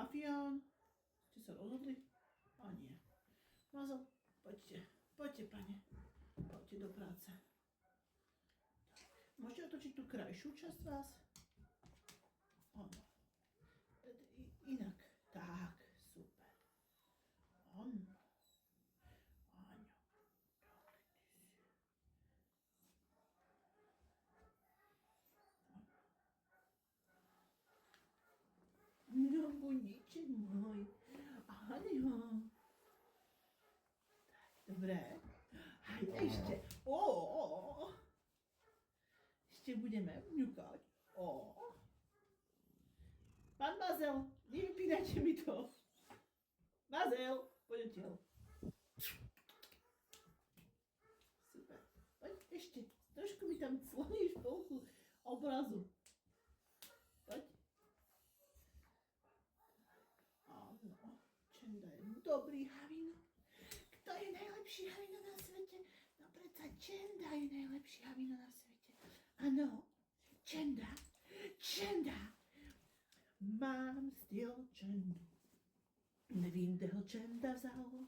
mafián. Ste sa rozhodli? A nie. Mazal, poďte, pane. Poďte do práce. Môžete otočiť tú krajšiu časť vás? Áno. Inak. Tak, super. Áno. Áno. Tak, ty si. No, budíček môj. Áno. Dobre. Aj ešte. Ešte budeme vňukať. Pán Mazel, nevypínajte mi to. Mazel, poď odtiaľ. Super. Poď ešte. Trošku mi tam cloníš polku obrazu. Poď. Áno. Čenda je dobrý Havino. Kto je najlepší Havino na svete? No predsa Čenda je najlepší Havino na svete. Áno. Čenda. Mám styl Čendu. Nevím, kde ho Čenda vzal.